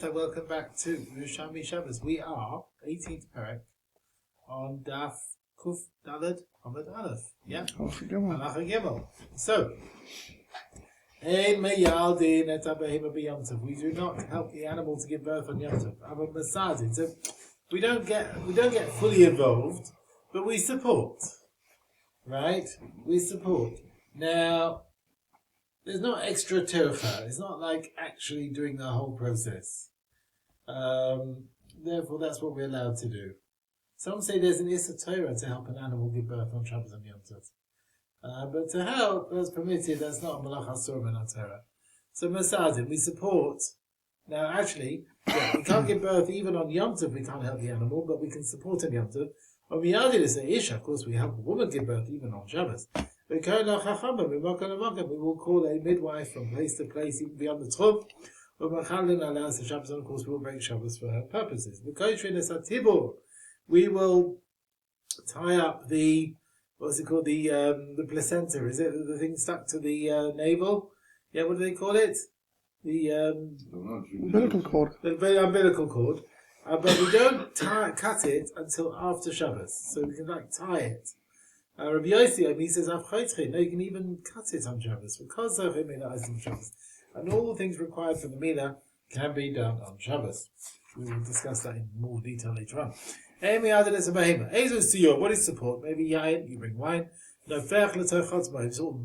So welcome back to Yerushalmi Shabbos. We are 18th parak on Daf Kuf Daled Amud Aleph. Yeah? Halacha Gimel. So, we do not help the animal to give birth on Yom Tov. So we don't get fully involved, but we support. Right? We support. Now, there's no extra tercha. It's not like actually doing the whole process. Therefore, that's what we're allowed to do. Some say there's an Issa Torah to help an animal give birth on Shabbos and Yom Tov. But to help, that's permitted. That's not a Malach Asur Ben Torah. So Masadim, we support. Now, actually, we can't give birth even on Yom Tov. We can't help the animal, but we can support on Yom Tov. On Miyadi, say Isha. Of course, we help a woman give birth even on Shabbos. We will call a midwife from place to place, even beyond the Tchum. Of course, we will break Shabbos for her purposes. We will tie up the, the placenta. Is it the thing stuck to the navel? Yeah, what do they call it? The umbilical cord. The umbilical cord. But we don't cut it until after Shabbos, so we can tie it. Rabbi Yossi, he says, no, you can even cut it on Shabbos, because of him in Shabbos. And all the things required for the Milah can be done on Shabbos. We will discuss that in more detail later on. What is support? Maybe yain, you bring wine. You sort of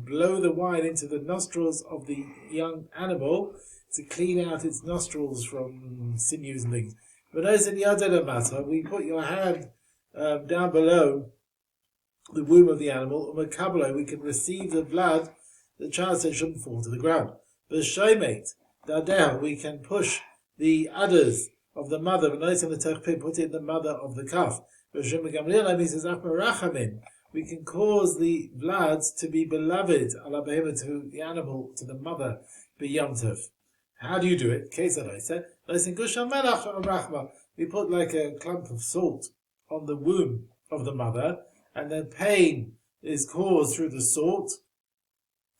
blow the wine into the nostrils of the young animal to clean out its nostrils from sinews and things. But as in the we put your hand down below the womb of the animal, we can receive the blood. The child said shouldn't fall to the ground. But we can push the udders of the mother, put it in the mother of the calf. We can cause the blood to be beloved, to the animal, to the mother, b'yom tov. How do you do it? We put like a clump of salt on the womb of the mother, and then pain is caused through the salt,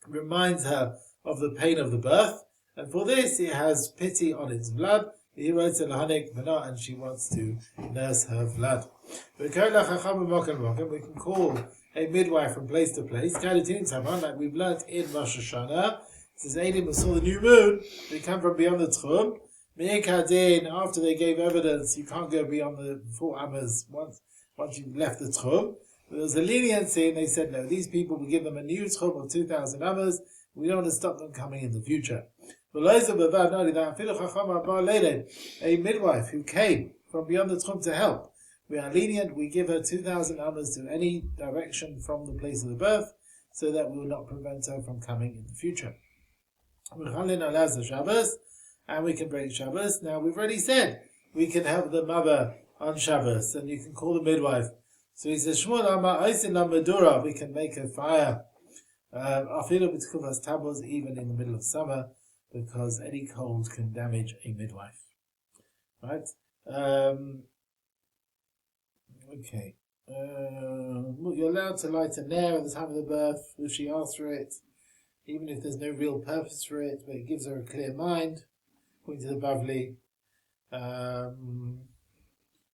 reminds her of the pain of the birth, and for this it has pity on its blood. He writes and she wants to nurse her blood. We can call a midwife from place to place, like we've learnt in Rosh Hashanah. It says, Eidim saw the new moon, they come from beyond the Tchum. After they gave evidence, you can't go beyond the 4 amas once you've left the Tchum. There was a leniency, and they said, no, these people, we give them a new Tchum of 2,000 amas. We don't want to stop them coming in the future. Not only that, a midwife who came from beyond the Tchum to help, we are lenient, we give her 2,000 amas to any direction from the place of the birth, so that we will not prevent her from coming in the future. And we can break Shabbos. Now, we've already said we can help the mother on Shabbos, and you can call the midwife. So he says, we can make a fire. Even in the middle of summer, because any cold can damage a midwife. Right? Okay. You're allowed to light a nair at the time of the birth if she asks for it, even if there's no real purpose for it, but it gives her a clear mind, according to the Bavli.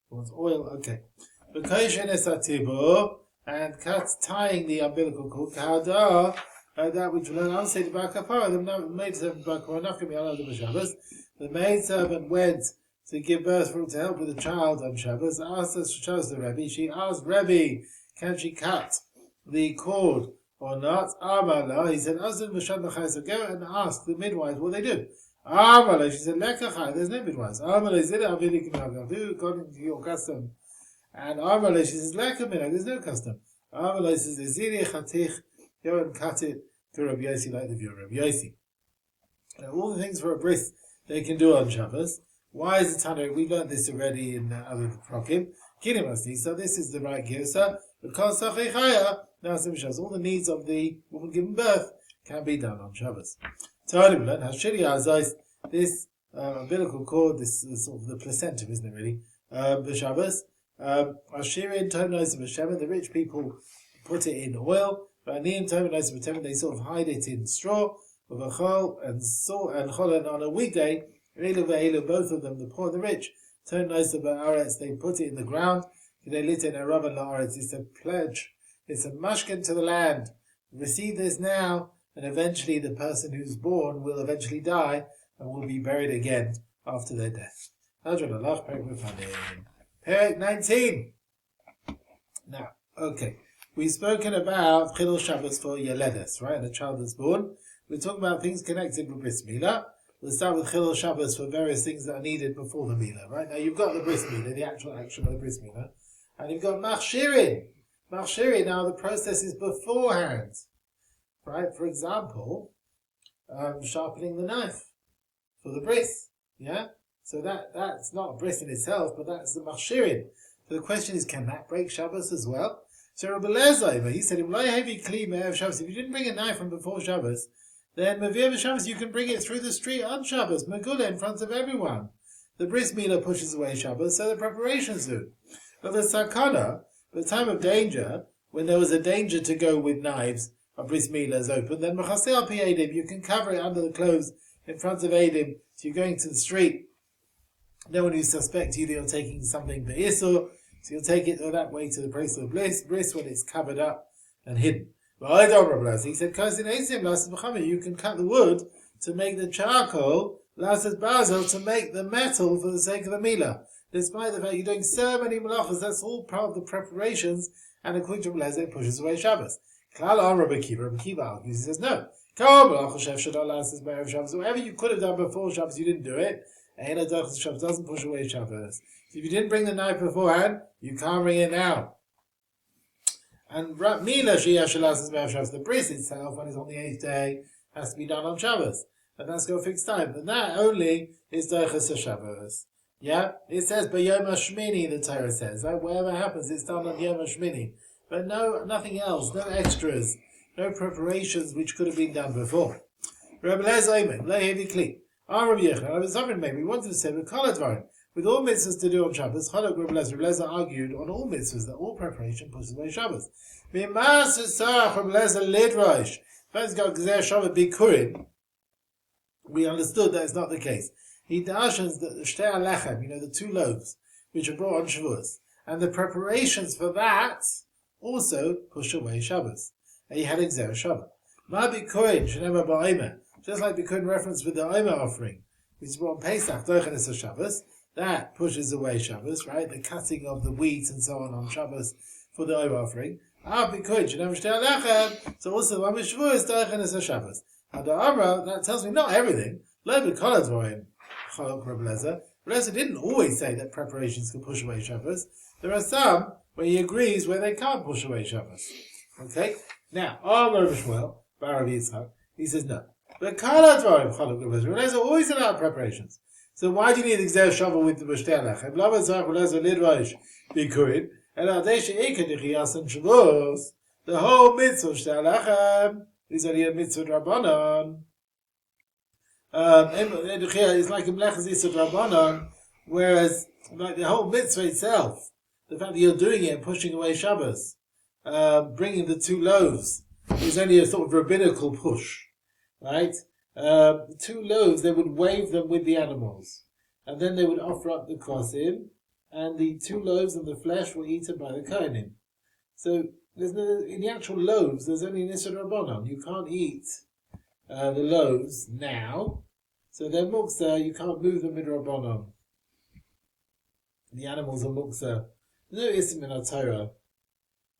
Wants oil, okay. And tying the umbilical cord, that which will not say the Bakapara, the maidservant the maidservant went to give birth to help with the child on Shabbos, asked us, chose the Rebbe, she asked Rebbe, can she cut the cord or not? Amala, he said, so go and ask the midwives what they do. Amala, she said, Lekachai, there's no midwives. Amala, according to your custom. And Amala, she says, Lekamina, there's no custom. Amala says, Eziri Chatich, go and cut it to Rabbi Yossi like the view of Rabbi Yossi. Now, all the things for a bris they can do on Shabbos. Why is it Tanur? We learned this already in other prokim. So this is the right girsa. Because now all the needs of the woman giving birth can be done on Shabbos. This umbilical cord, this is sort of the placenta, isn't it really? The Shabbos. The rich people put it in oil. They sort of hide it in straw and salt and cholen on a weekday. Elu ve'elu, both of them, the poor and the rich, turn nosa ba'aretz, they put it in the ground. It's a pledge. It's a mashkin to the land. Receive this now, and eventually the person who's born will eventually die and will be buried again after their death. Perek 19. Now, okay. We've spoken about Chilul Shabbos for Yeledes, right? The child that's born. We're talking about things connected with Bris Milah. We'll start with Chilul Shabbos for various things that are needed before the Milah, right? Now you've got the Bris Milah, the actual action of the Bris Milah. And you've got Machshirin. Machshirin, now the process is beforehand. Right? For example, sharpening the knife for the bris. Yeah? So that's not a bris in itself, but that's the Machshirin. So the question is, can that break Shabbos as well? So Rabbi Lezer, he said, if you didn't bring a knife from before Shabbos, then Mavir Shabbos, you can bring it through the street on Shabbos, Megula, in front of everyone. The bris milah pushes away Shabbos, so the preparations do. But the sakana, the time of danger, when there was a danger to go with knives, a bris milah is open, then mechaseh al pi edim, you can cover it under the clothes in front of edim, so you're going to the street. No one who suspects you that you're taking something for isur, so you'll take it that way to the place of bris when it's covered up and hidden. He said, you can cut the wood to make the charcoal, to make the metal for the sake of the milah. Despite the fact you're doing so many malachas, that's all part of the preparations, and according to Rabbi Lezer, it pushes away Shabbos. Rabbi Kiva argues, he says, no. Whatever you could have done before Shabbos, you didn't do it. Shabbos doesn't push away Shabbos. So if you didn't bring the knife beforehand, you can't bring it now. And the bris itself, when it's on the 8th day, has to be done on Shabbos. And that's got a fixed time. And that only is Doichas Shabbos. Yeah? It says, but Yom HaShmini, the Torah says. Right? Whatever happens, it's done on Yom HaShmini. But nothing else, no extras, no preparations which could have been done before. Rabbi Lezer Omer, Lehevi Kli. Rabbi Yechon, maybe we wanted to say, with all mitzvahs to do on Shabbos, Rabbi Lezer argued on all mitzvahs that all preparation pushes away Shabbos. We understood that it's not the case. He dashens that the shtei alechem, the 2 loaves, which are brought on Shavuos, and the preparations for that also push away Shabbos. And he had Gzer Shabbos. Ma b'Cohen shenema ba'omer, just like b'Cohen reference with the Omer offering, which is brought on Pesach, Doichenes Shabbos, that pushes away Shabbos, right? The cutting of the wheat and so on Shabbos for the Omer offering. So also the one with Shavuos, Doichenes Shabbos. That tells me not everything. Rabbi Lezer didn't always say that preparations can push away Shabbos. There are some where he agrees where they can't push away Shabbos. Okay? Now, Rabbi Shmuel, Barav Yitzchok, he says no. But Rabbi Lezer always allowed preparations. So why do you need Gzer Shabbos with the B'shtei Alechem? Lama Tzarech Lezer Lidrosh B'Kurin, and Adeshe Eka D'Chiyas and Shavuos, the whole mitzvah B'shtei Alechem is only a mitzvah Rabbanon. It's like a Mlechas Isur Rabbanon, whereas like the whole mitzvah itself, the fact that you're doing it and pushing away Shabbos, bringing the 2 loaves, is only a sort of rabbinical push, right? The 2 loaves, they would wave them with the animals, and then they would offer up the kosim, and the 2 loaves and the flesh were eaten by the Kohenim. So in the actual loaves, there's only an Isur Rabbanon. You can't eat the loaves now, so they're muksa, you can't move them in Rabbanon. The animals are muksa. No isim in our Torah.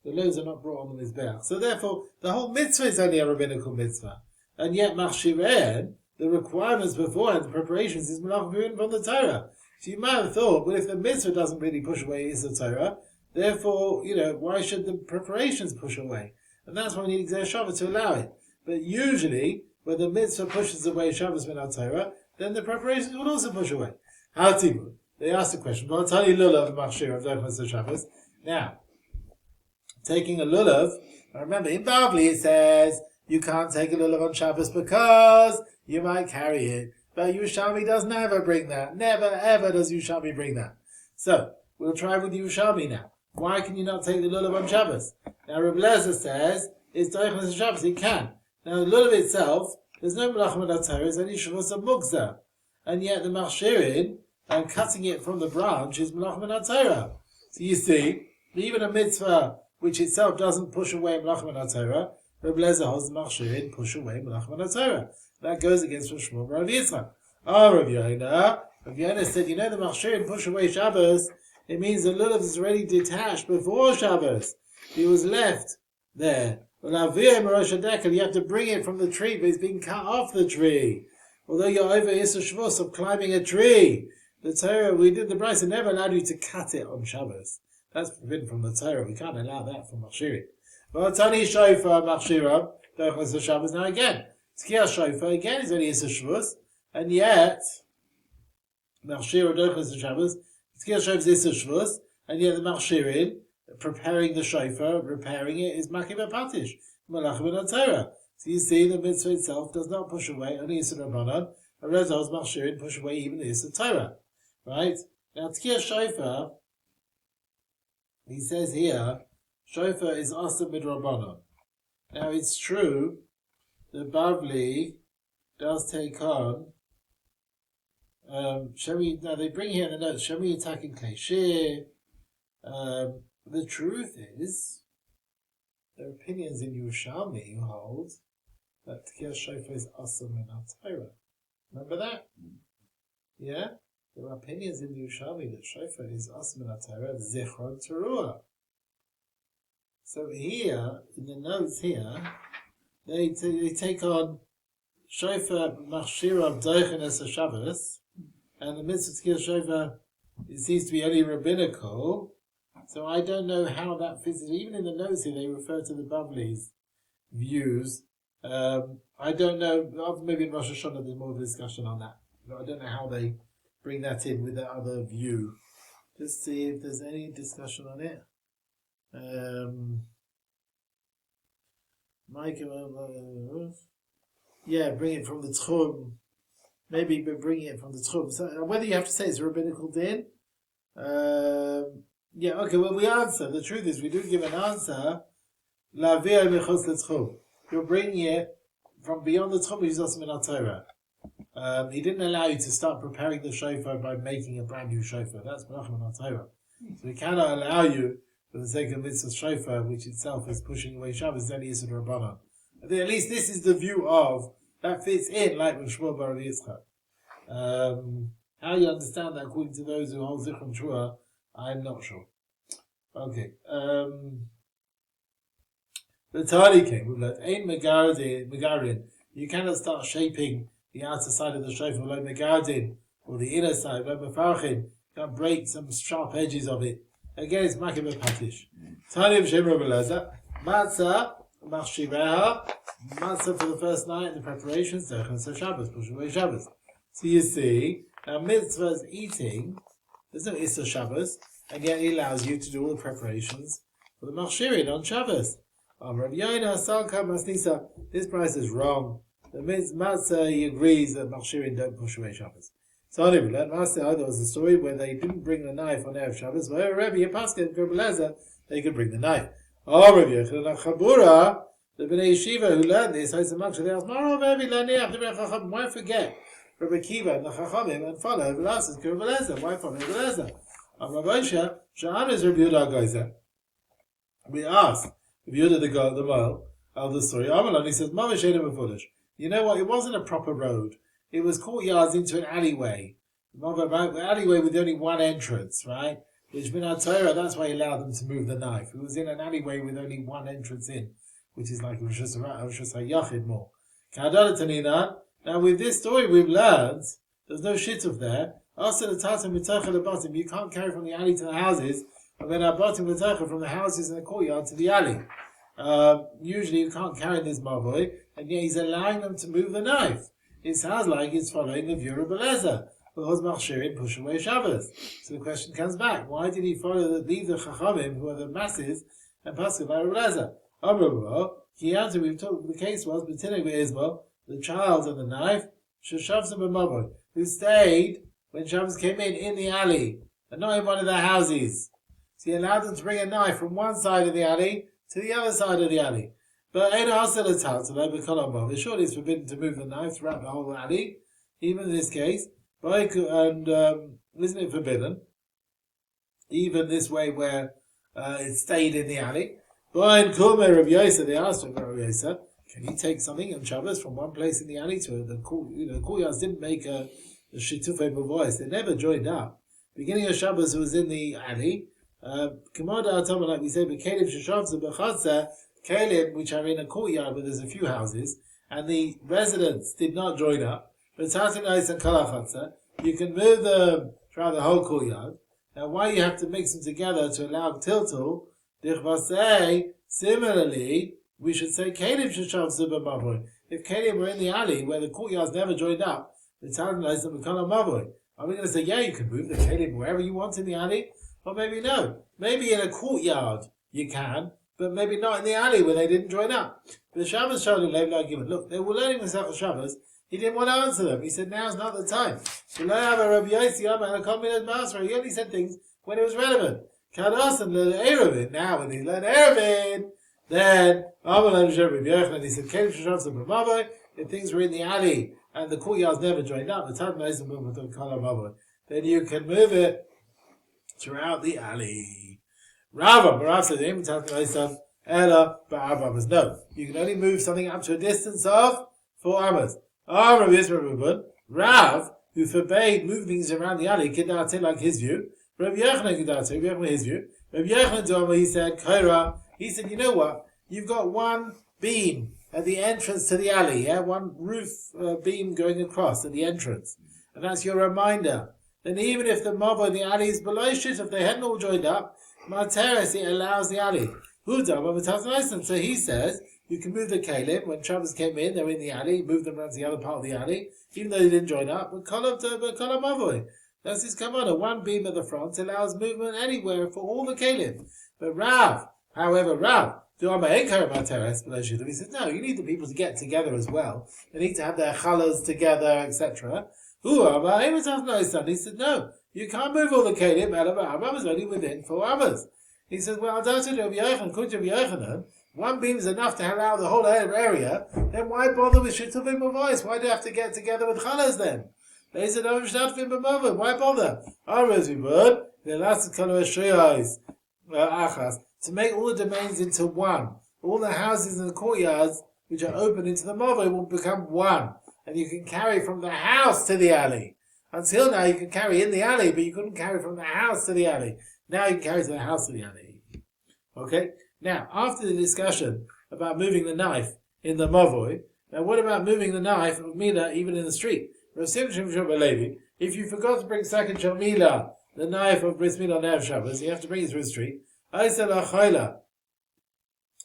The loaves are not brought on the Mizbeach. So therefore, the whole mitzvah is only a rabbinical mitzvah. And yet, Machshiren, the requirements beforehand, the preparations, is Malach from the Torah. So you might have thought, well, if the mitzvah doesn't really push away Isur Torah, therefore, why should the preparations push away? And that's why we need Gzer Shabbos to allow it. But usually, when the mitzvah pushes away Shabbos min Torah, then the preparations will also push away. Ha'tibu. They asked the question, but I'll tell you lulav machshir of Doichenes Shabbos. Now, taking a lulav, remember in Bavli it says you can't take a lulav on Shabbos because you might carry it. But Yerushalmi does never bring that. Never ever does Yerushalmi bring that. So, we'll try with Yerushalmi now. Why can you not take the lulav on Shabbos? Now Rabbi Lezer says it's Doichenes Shabbos. He can. Now the lulav itself, there's no melachim on Torah, it's only Shavuos and Mukzah. and yet the machshirin, cutting it from the branch, is melach min haTorah. So you see, even a mitzvah which itself doesn't push away melach min haTorah, Reb Lezer holds the machshirin push away melach min haTorah. That goes against Rav Shmuel Rav Yitzchok. Rav Yoina said, the machshirin push away Shabbos, it means the lulav is already detached before Shabbos. He was left there. You have to bring it from the tree, but it's being cut off the tree. Although you're over Issa Shavuos of climbing a tree, the Torah, the Brisa never allowed you to cut it on Shabbos. That's forbidden from the Torah. We can't allow that from Machshirin. But Tani Shofar Machshira, Dochlas Shabbos. Now again, Tzkiya Shofar again is only Issa Shavuos, and yet Machshira Dochlas Shabbos, Tzkiya Shofar is Issa Shavuos, and yet the Machshirin, preparing the shofar, repairing it, is Makim Patish, Malach min haTorah. So you see, the mitzvah itself does not push away only Yisur Rabbanan, and Rezos Machshirin push away even the Yisur Torah. Right? Now, Tkiyah Shofar, he says here, Shofar is Asa Midrabanan. Now, it's true, the Bavli does take on, now they bring here in the notes, Shemi attacking Klei the truth is, there are opinions in Yerushalmi who hold that Tkiyah Shofar is Asa min haTorah. Remember that? Yeah? There are opinions in Yerushalmi that Shofar is Asa min haTorah, Zichron Teruah. So here, in the notes here, they take on Shofar Machshira Doichen as a Shabbos, and the mitzvah Tkiyah Shofar, it seems to be only rabbinical. So I don't know how that fits. Even in the notes here, they refer to the Bavli's views. I don't know. Maybe in Rosh Hashanah there's more of a discussion on that. But I don't know how they bring that in with that other view. Just see if there's any discussion on it. Bring it from the Tchum. Maybe bring it from the Tchum. So whether you have to say it's a rabbinical din. We answer. The truth is, we do give an answer. You're bringing it from beyond the Tchum, which is also min haTorah. He didn't allow you to start preparing the shofar by making a brand new shofar. That's min haTorah. So we cannot allow you, for the sake of mitzvah shofar, which itself is pushing away Shabbos, then Yisur Rabbanan. I think at least this is the view of, that fits in, like with Shmuel bar Yitzchok. How you understand that according to those who hold Zichron Teruah, I'm not sure. Okay. The Tali came with that. Ein Megarin. You cannot start shaping the outer side of the shofar like Megarin, or the inner side, like Mefarchin. You can't break some sharp edges of it. Again, it's Makim Patish. Tali B'Shem Rabbi Elazar. Matzah, Machshireha. Matzah for the first night in the preparations. So Shabbos, push away Shabbos. So you see, now mitzvah's eating. There's no Issa Shabbos, and yet he allows you to do all the preparations for the Machshirin on Shabbos. Rav Yoina, Salka, Masnisa, this price is wrong. The Matzah, he agrees that Machshirin don't push away Shabbos. So anyway, that Matzah, there was a story where they didn't bring the knife on Erev Shabbos, where Rebbe Yepaskin, Reb Lezer, they could bring the knife. Rav Yochanan Chabura, the Bnei Yeshiva who learned this, they asked, why forget Rabbi Kiva and the Chachamim and follow Reb Lezer? Why follow Reb Lezer? Rabbi Sha'an is Rabbi Yehuda Geiser. We asked Rabbi Yehuda the Moel of the story. Amalan, he says, Mama Shena Mefulish. You know what? It wasn't a proper road. It was courtyards into an alleyway. An alleyway with only one entrance, right? Which min haTorah, that's why he allowed them to move the knife. It was in an alleyway with only one entrance in, which is like Rosh Hashanah more. Now with this story we've learned, there's no shituf there. Also the tatam mitocha the bottom, you can't carry from the alley to the houses, and then our bottom mitocha from the houses in the courtyard to the alley. Usually you can't carry this mavoi, and yet he's allowing them to move the knife. It sounds like he's following the view of Belezer, because Machshirin push away Shabbos. So the question comes back, why did he leave the Chachamim, who are the masses, and pass it by Belezer? He answered, the case was, the child and the knife, who stayed when Shabbos came in the alley, and not in one of their houses. So he allowed them to bring a knife from one side of the alley to the other side of the alley. But surely it's forbidden to move the knife throughout the whole alley, even in this case. And isn't it forbidden? Even this way where it stayed in the alley. Boy, Kumer Rav Yosef, they asked Rav Yosef, can you take something on Shabbos from one place in the alley to the courtyards didn't make a shitufei voice. They never joined up. Beginning of Shabbos was in the alley. Kamada Atama, like we say, but Kalim Shashavza B'Chatzah, Kalim, which are in a courtyard where there's a few houses, and the residents did not join up. But Tatinais and Kalachatza, you can move them throughout the whole courtyard. Now, why you have to mix them together to allow tiltul? Dichvasei, similarly, we should say Kalim Shashavza B'Mavoy. If Kalim were in the alley where the courtyards never joined up, the Tatinais and Mavoy. Are we going to say, yeah, you can move the Kalim wherever you want in the alley? Or maybe no. Maybe in a courtyard you can, but maybe not in the alley where they didn't join up. The Shabbos showed him argument. Look, they were learning Masechet Shabbos. He didn't want to answer them. He said, now's not the time. He only said things when it was relevant. Now, when he learned Erevin, then he said, if things were in the alley and the courtyards never joined up, then you can move it throughout the alley. Rav says, no, you can only move something up to a distance of 4 amas. Rav, who forbade moving things around the alley, like his view. Rav Yochanan, his view. Rav Yochanan, he said, you know what? You've got one beam at the entrance to the alley, one roof beam going across at the entrance, and that's your reminder. Then even if the mob or the alley is below shit, if they hadn't all joined up, Materis, it allows the alley. So he says, you can move the kalim. When Shabbos came in, they were in the alley, move them around to the other part of the alley, even though they didn't join up. But kolam mavoy. That's his command. One beam at the front allows movement anywhere for all the kalim. But Rav, he says, no, you need the people to get together as well. They need to have their challahs together, etc. He said, no, you can't move all the kalim out of Harav is only within 4 hours. He says, well, one beam is enough to allow the whole area, then why bother with shituvim voice? Why do you have to get together with challahs then? They said, why bother? To make all the domains into one. All the houses and the courtyards which are open into the mavoi will become one. And you can carry from the house to the alley. Until now you could carry in the alley, but you couldn't carry from the house to the alley. Now you can carry to the house to the alley. Okay? Now, after the discussion about moving the knife in the mavoi, now what about moving the knife of Mila even in the street? If you forgot to bring second Shamila, the knife of Bris Milah on Erev Shabbos, you have to bring it through the street.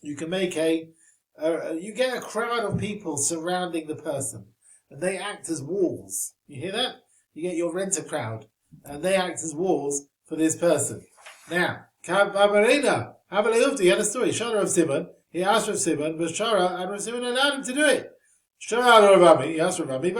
You can make you get a crowd of people surrounding the person, and they act as walls. You hear that? You get your renter crowd, and they act as walls for this person. Now, Kababarina, he had a story. Shara of Simon, he asked Rav Simon, but Shara and Rav Simon allowed him to do it. Shara Rav Rami, he asked Rav Rami,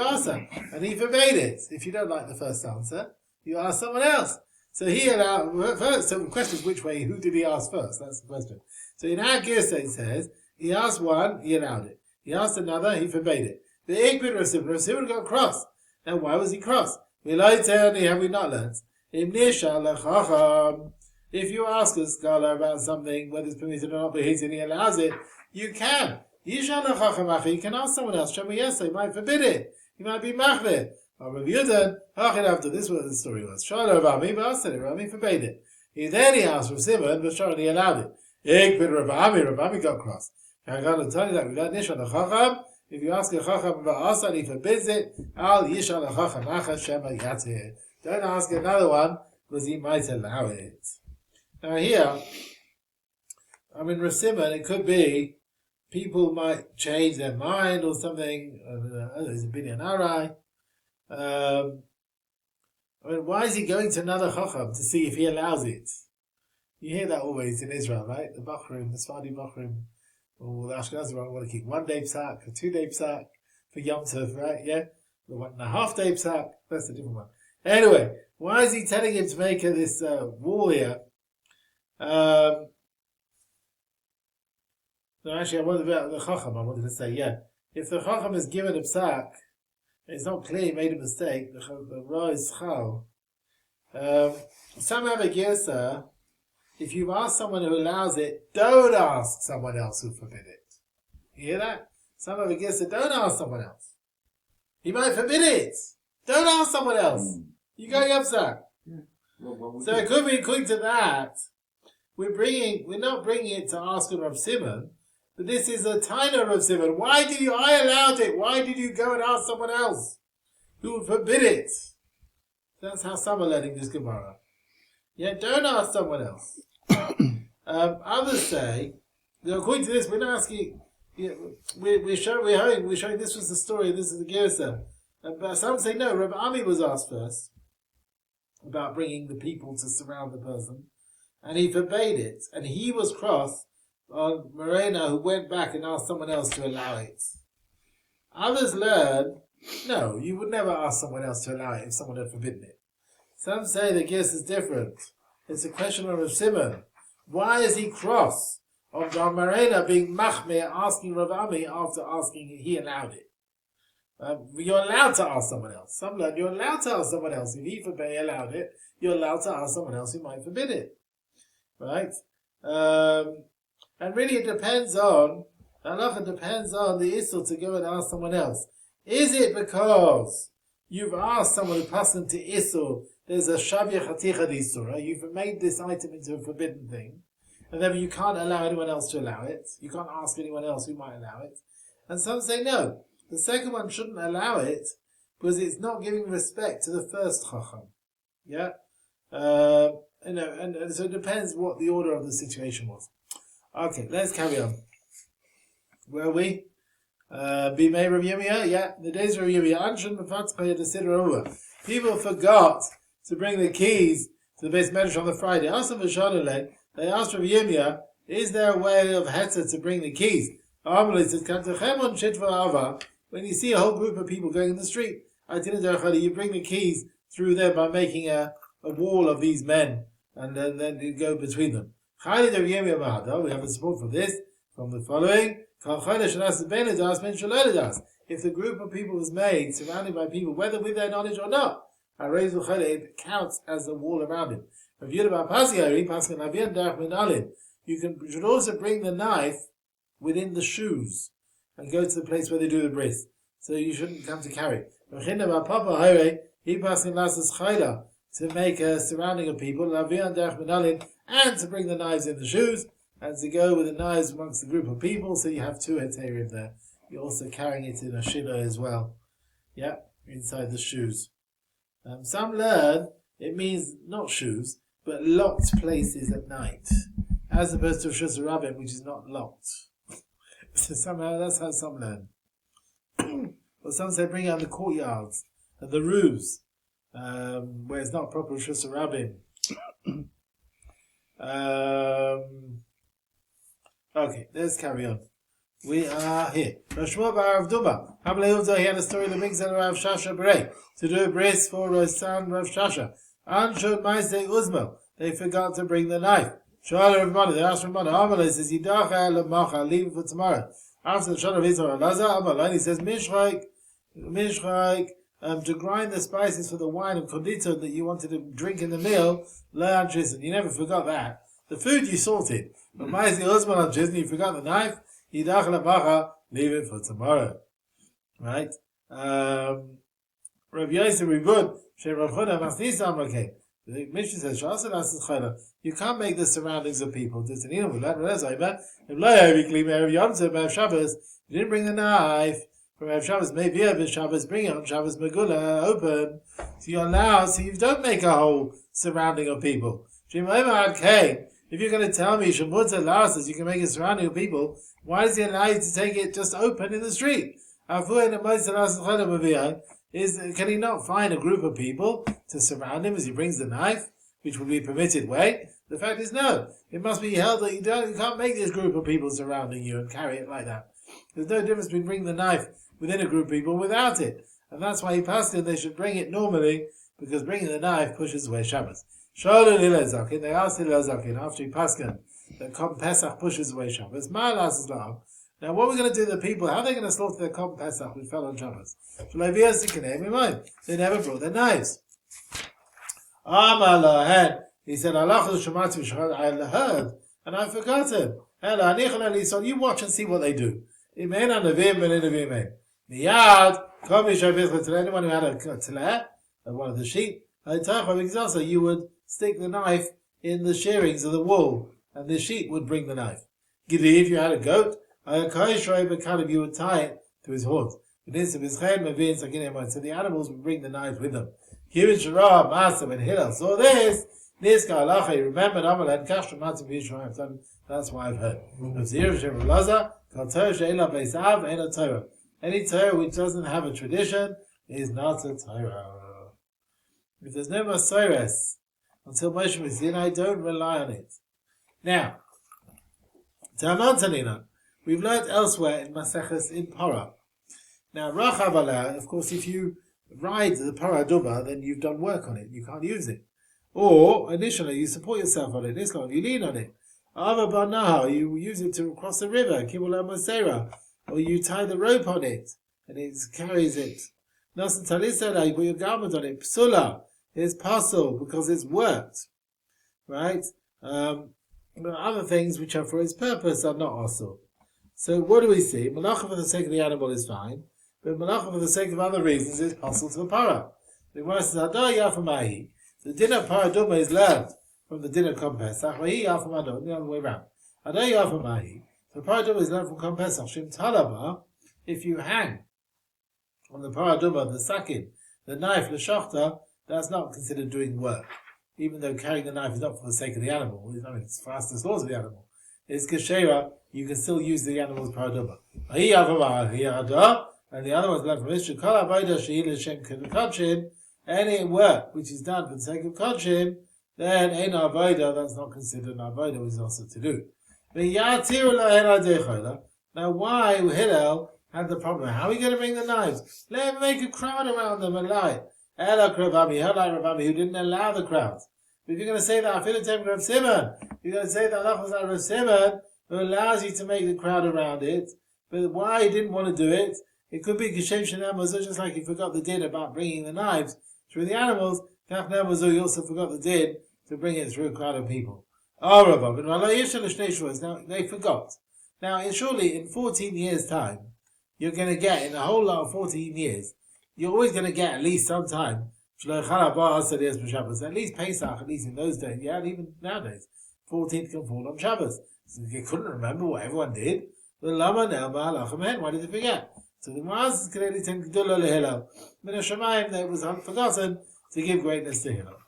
and he forbade it. If you don't like the first answer, you ask someone else. So he allowed first. So the question is which way? Who did he ask first? That's the question. So in our Girsa it says he asked one, he allowed it. He asked another, he forbade it. The Ikbid Rav Simon got cross. Now why was he cross? Have we not learned? If you ask a scholar about something, whether it's permitted or not, but he allows it, you can. You can ask someone else. He might forbid it. He might be machveh. After this, what the story was. Rami forbade it. He asked Rav Simon, but he allowed it. Rami got cross. If you ask a chacham about asa, he forbids it. Don't ask another one because he might allow it. Now here, Rav Simon, it could be people might change their mind or something. There's a binyan arai. Why is he going to another chacham to see if he allows it? You hear that always in Israel, right? The Bachrim, the Sfadi Bachrim, or the Ashkenazi want to keep 1 day psak, a 2 day psak for Yom Tov, right? Yeah? The 1.5 day psak, that's a different one. Anyway, why is he telling him to make this wall here? No, actually, I wanted to the chacham. I wanted to say, if the chacham is given a psak, it's not clear he made a mistake. The Ra is Chal. Some have a Gersa. If you've asked someone who allows it, don't ask someone else who forbid it. You hear that? Some have a Gersa, don't ask someone else. He might forbid it. Don't ask someone else. You go Yavzak. So it could be according to that. We're not bringing it to ask him Rav Simon, but this is a Taina Rav Simon. I allowed it. Why did you go and ask someone else who would forbid it? That's how some are learning this Gemara. Yeah, don't ask someone else. Others say, according to this, we're not asking. We're showing this was the story. This is the Gersa. But some say no. Rabbi Ami was asked first about bringing the people to surround the person, and he forbade it. And he was cross on Morena, who went back and asked someone else to allow it. Others learn, no, you would never ask someone else to allow it if someone had forbidden it. Some say the Gersa is different. It's a question of Rav Simon. Why is he cross on Rav Morena being machmir, asking Rav Ami after asking he allowed it? You're allowed to ask someone else. Some learn you're allowed to ask someone else. If he allowed it, you're allowed to ask someone else who might forbid it. Right? And really it depends on the issur to go and ask someone else. Is it because you've asked someone to pass into issur, there's a shavya chaticha issur, right? You've made this item into a forbidden thing, and therefore you can't allow anyone else to allow it. You can't ask anyone else who might allow it. And some say no. The second one shouldn't allow it because it's not giving respect to the first chacham. Yeah? And so it depends what the order of the situation was. Okay, let's carry on. Where are we? Bimei Rav Yirmiyah? Yeah, the days of Rav Yirmiyah. People forgot to bring the keys to the base medrash on the Friday. They asked Rav Yirmiyah, is there a way of Hetzer to bring the keys? When you see a whole group of people going in the street, you bring the keys through them by making a wall of these men, and then you go between them. We have a support for this from the following. If the group of people is made, surrounded by people, whether with their knowledge or not, it counts as a wall around him. You should also bring the knife within the shoes and go to the place where they do the bris. So you shouldn't come to carry. To make a surrounding of people, and to bring the knives in the shoes, and to go with the knives amongst the group of people, so you have two heterim there. You're also carrying it in a shina as well. Yeah, inside the shoes. Some learn it means not shoes, but locked places at night, as opposed to a shus rabbin, which is not locked. So somehow that's how some learn. Or some say bring out the courtyards and the roofs, where it's not proper shus rabbin. Okay, let's carry on. We are here. Rosh Bar Duma. He had a story that brings out Rav Shasha Berei to do a bris for his son Rav Shasha. Anshud Maisei Uzma. They forgot to bring the knife. Shara Rav they asked Rav Amalai says, Yidacha Lamacha, leave it for tomorrow. After the Shara of Israel, Amalai, he says, Mishraik, to grind the spices for the wine of kondito that you wanted to drink in the meal, learn and you never forgot that. The food you salted. But Maisei Uzma on you forgot the knife. Yidach Lamacha, leave it for tomorrow. Right? Rav Yosef Ribud, Shem Rav Chuna Masnisa Amrakeh. The Mishnah says, you can't make the surroundings of people. If you didn't bring the knife from Erev Shabbos, maybe Erev Shabbos, bring it on Shabbos Megula, open. So you're allowed, so you don't make a whole surrounding of people. If you're going to tell me Shemutah lasses, you can make a surrounding of people, why does he allow you to take it just open in the street? Can he not find a group of people to surround him as he brings the knife, which would be a permitted way? The fact is no. It must be held that you can't make this group of people surrounding you and carry it like that. There's no difference between bringing the knife within a group of people without it. And that's why he passed it, they should bring it normally, because bringing the knife pushes away Shabbos. They asked Hillel Zakin after he passed it, that Kom Pesach pushes away Shabbos. Now, what we're going to do to the people, how are they going to slaughter their Korban Pesach which fell on Shabbos? They never brought their knives. He said, I heard, and I've forgotten. You watch and see what they do. Anyone who had a teleh, one of the sheep, you would stick the knife in the shearings of the wool, and the sheep would bring the knife. If you had a goat, you would tie it to his horns. So the animals would bring the knives with them. When Hillel saw this guy, he remembered that's why I've heard. Any Torah which doesn't have a tradition is not a Torah. If there's no Masores until Moshe Mizin, I don't rely on it. Now, we've learnt elsewhere in Maseches in Parah. Now, Rachav Aleh, of course, if you ride the Parah Dubah, then you've done work on it. You can't use it. Or, initially, you support yourself on it. Islam, you lean on it. Ava Barnaha, you use it to cross the river. Kibula Masera, or you tie the rope on it, and it carries it. Nasan Talisela, you put your garment on it. Psula, it's pasul, because it's worked. Right? Other things which are for its purpose are not also. So what do we see? Malacha for the sake of the animal is fine, but malacha for the sake of other reasons is pasul to the para. The Gemara says, Adar Yafamahi. The din of Parah Dubah is learned from the din of Korban Pesach. The other way around. Adar Yafamahi. The Parah Dubah is learned from Korban Pesach. Shim Talaba. If you hang on the Parah Dubah, the sakin, the knife, the shachta, that's not considered doing work. Even though carrying the knife is not for the sake of the animal. I mean, it's for us to slaughter the animal. It's kashera, you can still use the animal's Parah Dubah. And the other one's learned from Ishra. Any work which is done for the sake of Kodshim, then ein avoda, that's not considered an avoda, which is also to do. Now why Hillel had the problem? How are we going to bring the knives? Let him make a crowd around them and lie. Ela Kravami, Ravami, who didn't allow the crowds. But if you're going to say that Afilatem Rav Simon, you're going to say that Allah was Rav Simon, who allows you to make the crowd around it, but why he didn't want to do it? It could be Geshem Shanam Mazur, just like he forgot the din about bringing the knives through the animals. Kach Mazur, he also forgot the din to bring it through a crowd of people. Now, they forgot. Now, surely in 14 years' time, you're going to get, in a whole lot of 14 years, you're always going to get at least some time, at least Pesach, at least in those days, yeah, and even nowadays, 14th can fall on Shabbos. So you couldn't remember what everyone did. Why did they forget? So the Gemara is clearly saying, that was forgotten to give greatness to Hillel.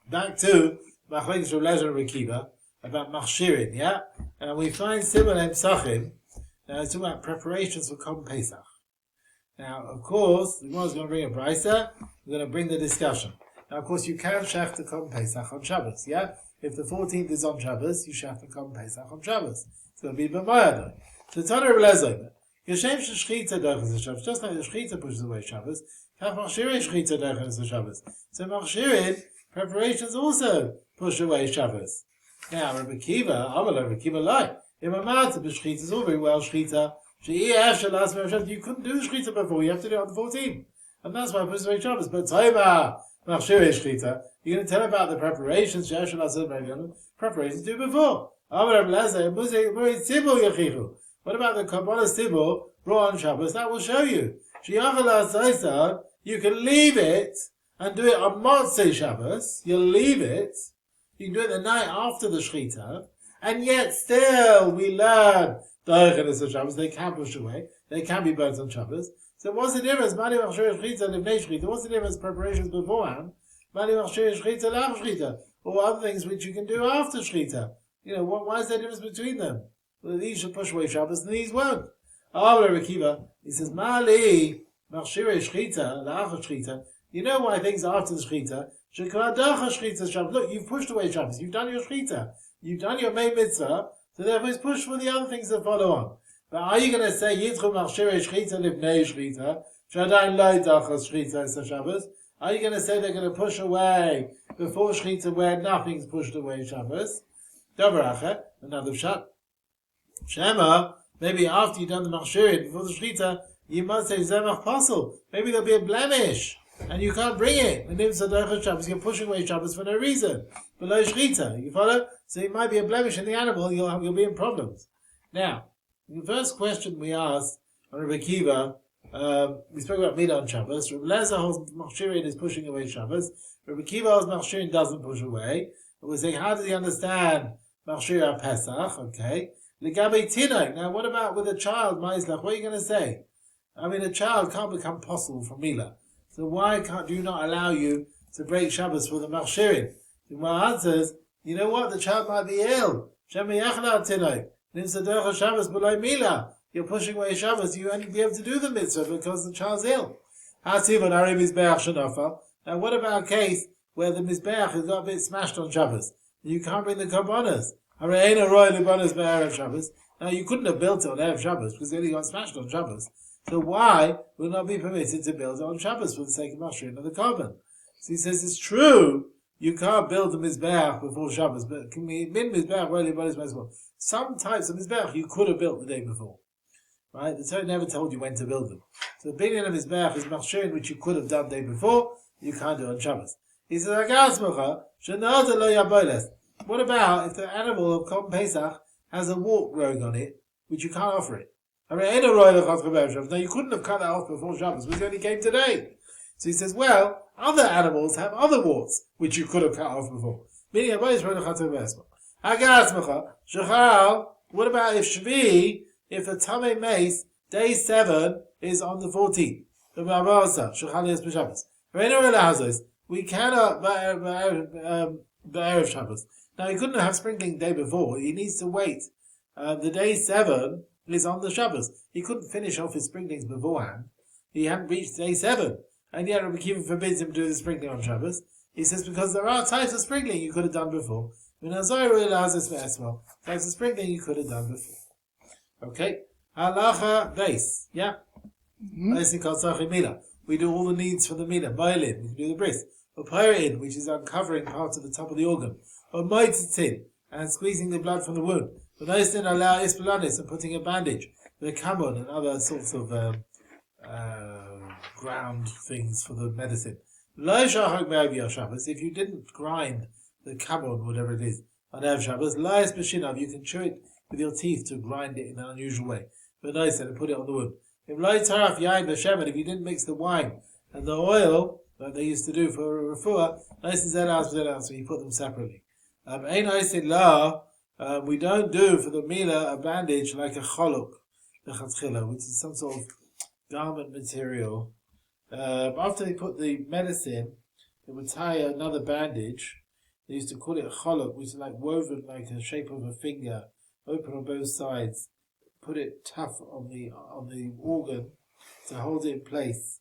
Back to Machlekes Rav Lezer and Rekiva about Machshirin, yeah? And we find similar in Psachim. Now it's talking about preparations for Korban Pesach. Now, of course, the Gemara is going to bring a brisa. We're going to bring the discussion. Now, of course, you can shach the Korban Pesach on Shabbos, yeah? If the 14th is on Shabbos, you shach the Korban Pesach on Shabbos. It's going to be b'mayadai. So Tana Rav Lezer, Yeshem shechita doches Shabbos, just like the shechita pushes away Shabbos, kach machshirin shechita doches Shabbos. So machshirin preparations also push away Shabbos. Now, Rabbi Kiva, Rabbi Kiva lie. In my mouth, the shechita is all very well shechita. You couldn't do the shechita before, you have to do it on the 14th. And that's why it pushes away Shabbos. But Taima, machshirin shechita, you're going to tell about the preparations, preparations do before. What about the Kabbalah Sibur brought on Shabbos? That will show you. You can leave it and do it on Motzei Shabbos. You'll leave it. You can do it the night after the Shechita. And yet still we learn the Shabbos. They can push away. They can be burnt on Shabbos. So what's the difference? What's the difference? Preparations beforehand. Or other things which you can do after Shechita. Why is there a difference between them? Well, these should push away Shabbos and these won't. He says, Mali, Machshirei Shchita, La'achar Shchita. You know why things are after the Shchita? Shekadacha Shchita Shabbos. Look, you've pushed away Shabbos. You've done your Shchita. You've done your main mitzvah. So therefore it's pushed for the other things that follow on. But are you going to say, Yitzchok Machshirei Shchita Livnei Shchita? Shadain Lo Dachas Shchita is Shabbos? Are you going to say they're going to push away before Shchita where nothing's pushed away Shabbos? Davar Acher, another shot. Shema, maybe after you've done the machshirin, before the shechita, you must say zemach pasul. Maybe there'll be a blemish, and you can't bring it. And if Shabbos, you're pushing away Shabbos for no reason. Below shechita, you follow? So it might be a blemish in the animal, you'll be in problems. Now, the first question we asked on Rabbi Akiva, we spoke about Midah on Shabbos. Rabbi Lezer holds machshirin is pushing away Shabbos. Rabbi Akiva holds machshirin doesn't push away. And we're saying, how does he understand machshir Pesach? Okay. Legabe Tinok. Now, what about with a child, Maislach? What are you going to say? I mean, a child can't become possible from Milah. So why do you not allow you to break Shabbos with a machshirin? The Gemara answers, you know what? The child might be ill. You're pushing away Shabbos. You won't be able to do the mitzvah because the child's ill. Now, what about a case where the mizbeach has got a bit smashed on Shabbos? You can't bring the korbanos. Now, you couldn't have built it on Erev Shabbos because it only got smashed on Shabbos. So why will not be permitted to build it on Shabbos for the sake of mashrin and the korban? So he says it's true. You can't build the mizbeach before Shabbos, but can we min mizbeach? Some types of mizbeach you could have built the day before, right? The Torah never told you when to build them. So the binyan of mizbeach is machshirin which you could have done the day before. You can't do it on Shabbos. He says, what about if the animal of Cohen Pesach has a wart growing on it, which you can't offer it? Now, you couldn't have cut that off before Shabbos, because it only came today. So he says, well, other animals have other warts, which you could have cut off before. What about if Shvi, if a Tamei Mace, day 7 is on the 14th? We cannot, Erev Shabbos. Now, he couldn't have sprinkling the day before. He needs to wait. The day 7 is on the Shabbos. He couldn't finish off his sprinklings beforehand. He hadn't reached day 7. And yet Rabbi Akiva forbids him to do the sprinkling on Shabbos. He says because there are types of sprinkling you could have done before. Types of sprinkling you could have done before. Okay? Halacha base. Yeah? We do all the needs for the milah. Bailin, we can do the bris. Or pyrin, which is uncovering part of the top of the organ. Or moitzitin, and squeezing the blood from the wound. But those then allow ispalanis and putting a bandage. The kamon and other sorts of ground things for the medicine. If you didn't grind the kamon, whatever it is, on Erev Shabbos, you can chew it with your teeth to grind it in an unusual way. But nice and put it on the wound. If you didn't mix the wine and the oil, like they used to do for refuah, so you put them separately. We don't do for the milah a bandage like a choluk, which is some sort of garment material. After they put the medicine, they would tie another bandage. They used to call it a choluk, which is like woven like the shape of a finger, open on both sides. Put it tough on the organ to hold it in place,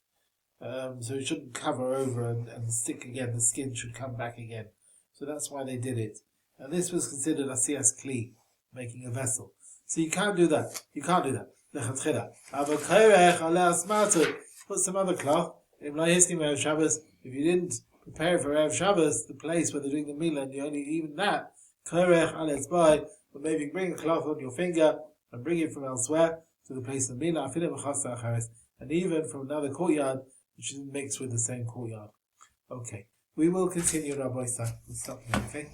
so it shouldn't cover over and stick again. The skin should come back again. So that's why they did it. And this was considered a sias kli, making a vessel. So you can't do that. You can't do that. Put some other cloth. If you didn't prepare for Erev Shabbos, the place where they're doing the milah, and you only even that, but maybe you bring a cloth on your finger and bring it from elsewhere to the place of milah, and even from another courtyard, which is mixed with the same courtyard. Okay, we will continue, Rabbi Sa. We'll stop here, okay?